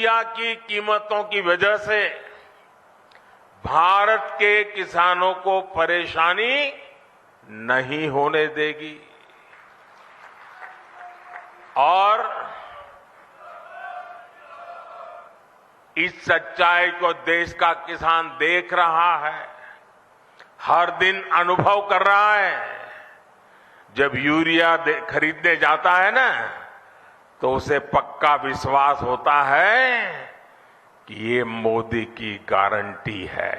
Urea की कीमतों की वजह से भारत के किसानों को परेशानी नहीं होने देगी और इस सच्चाई को देश का किसान देख रहा है, हर दिन अनुभव कर रहा है। जब यूरिया खरीदने जाता है ना, तो उसे पक्का विश्वास होता है कि ये मोदी की गारंटी है।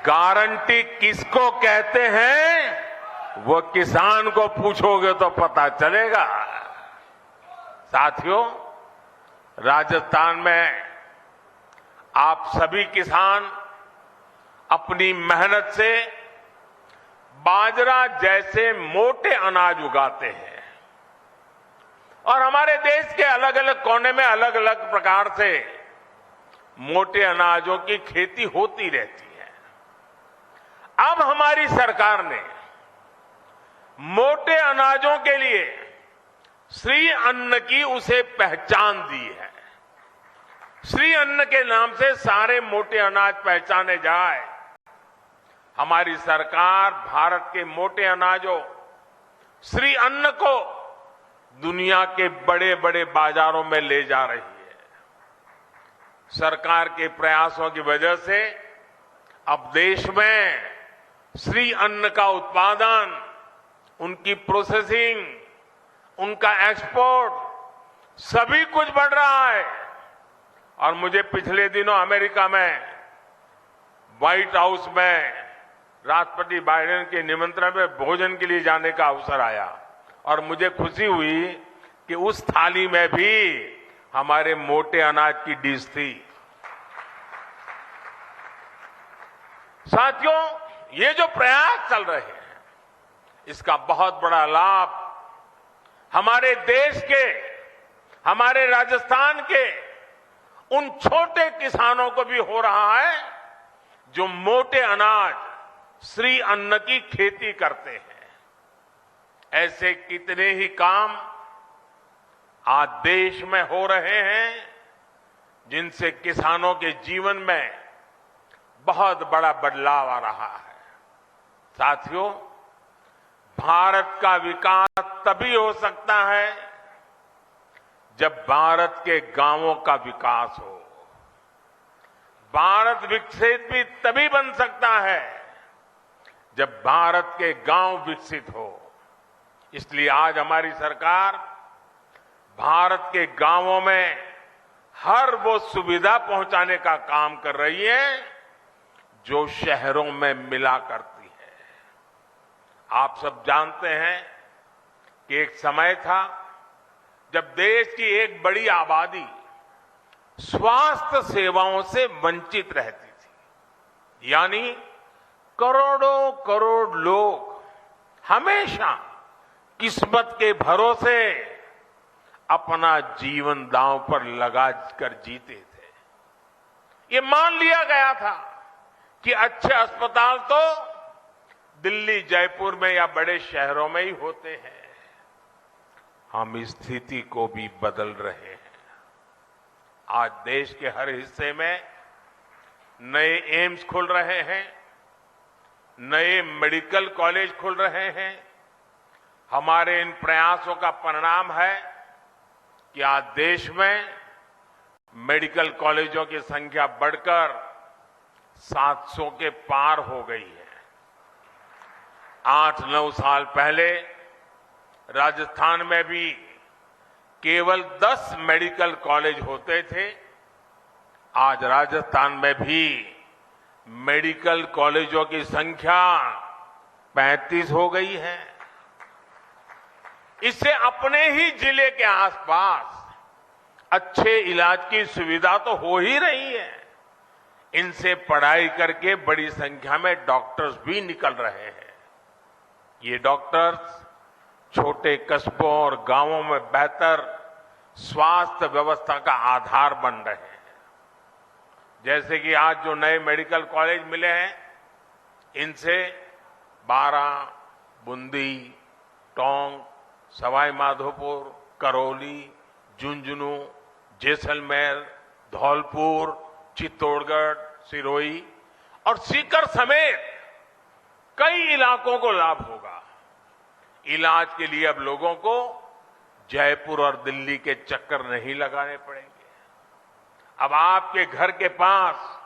गारंटी किसको कहते हैं, वो किसान को पूछोगे तो पता चलेगा। साथियों, राजस्थान में आप सभी किसान अपनी मेहनत से बाजरा जैसे मोटे अनाज उगाते हैं और हमारे देश के अलग अलग कोने में अलग अलग प्रकार से मोटे अनाजों की खेती होती रहती है। अब हमारी सरकार ने मोटे अनाजों के लिए श्री अन्न की उसे पहचान दी है। श्री अन्न के नाम से सारे मोटे अनाज पहचाने जाए। हमारी सरकार भारत के मोटे अनाजों श्री अन्न को दुनिया के बड़े बड़े बाजारों में ले जा रही है। सरकार के प्रयासों की वजह से अब देश में श्री अन्न का उत्पादन, उनकी प्रोसेसिंग, उनका एक्सपोर्ट सभी कुछ बढ़ रहा है। और मुझे पिछले दिनों अमेरिका में व्हाइट हाउस में राष्ट्रपति बाइडेन के निमंत्रण में भोजन के लिए जाने का अवसर आया और मुझे खुशी हुई कि उस थाली में भी हमारे मोटे अनाज की डिश थी। साथियों, ये जो प्रयास चल रहे हैं, इसका बहुत बड़ा लाभ हमारे देश के, हमारे राजस्थान के उन छोटे किसानों को भी हो रहा है जो मोटे अनाज श्री अन्न की खेती करते हैं। ऐसे कितने ही काम आज देश में हो रहे हैं जिनसे किसानों के जीवन में बहुत बड़ा बदलाव आ रहा है। साथियों, भारत का विकास तभी हो सकता है जब भारत के गांवों का विकास हो। भारत विकसित भी तभी बन सकता है जब भारत के गांव विकसित हो। इसलिए आज हमारी सरकार भारत के गांवों में हर वो सुविधा पहुंचाने का काम कर रही है जो शहरों में मिला करती है। आप सब जानते हैं कि एक समय था जब देश की एक बड़ी आबादी स्वास्थ्य सेवाओं से वंचित रहती थी। यानी करोड़ों करोड़ लोग हमेशा किस्मत के भरोसे अपना जीवन दांव पर लगा कर जीते थे। ये मान लिया गया था कि अच्छे अस्पताल तो दिल्ली, जयपुर में या बड़े शहरों में ही होते हैं। हम इस स्थिति को भी बदल रहे हैं। आज देश के हर हिस्से में नए एम्स खुल रहे हैं, नए मेडिकल कॉलेज खुल रहे हैं। हमारे इन प्रयासों का परिणाम है कि आज देश में मेडिकल कॉलेजों की संख्या बढ़कर 700 के पार हो गई है। 8-9 साल पहले राजस्थान में भी केवल 10 मेडिकल कॉलेज होते थे। आज राजस्थान में भी मेडिकल कॉलेजों की संख्या 35 हो गई है। इससे अपने ही जिले के आसपास अच्छे इलाज की सुविधा तो हो ही रही है। इनसे पढ़ाई करके बड़ी संख्या में डॉक्टर्स भी निकल रहे हैं। ये डॉक्टर्स छोटे कस्बों और गांवों में बेहतर स्वास्थ्य व्यवस्था का आधार बन रहे हैं। जैसे कि आज जो नए मेडिकल कॉलेज मिले हैं, इनसे बारां, बूंदी, टोंक, सवाई माधोपुर, करौली, झुंझुनू, जैसलमेर, धौलपुर, चित्तौड़गढ़, सिरोही और सीकर समेत कई इलाकों को लाभ होगा। इलाज के लिए अब लोगों को जयपुर और दिल्ली के चक्कर नहीं लगाने पड़ेंगे। अब आपके घर के पास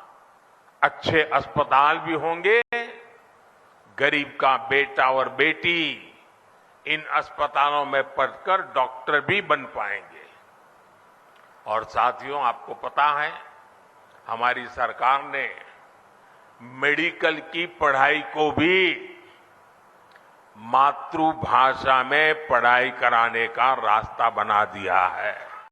अच्छे अस्पताल भी होंगे। गरीब का बेटा और बेटी इन अस्पतालों में पढ़कर डॉक्टर भी बन पाएंगे। और साथियों, आपको पता है, हमारी सरकार ने मेडिकल की पढ़ाई को भी मातृभाषा में पढ़ाई कराने का रास्ता बना दिया है।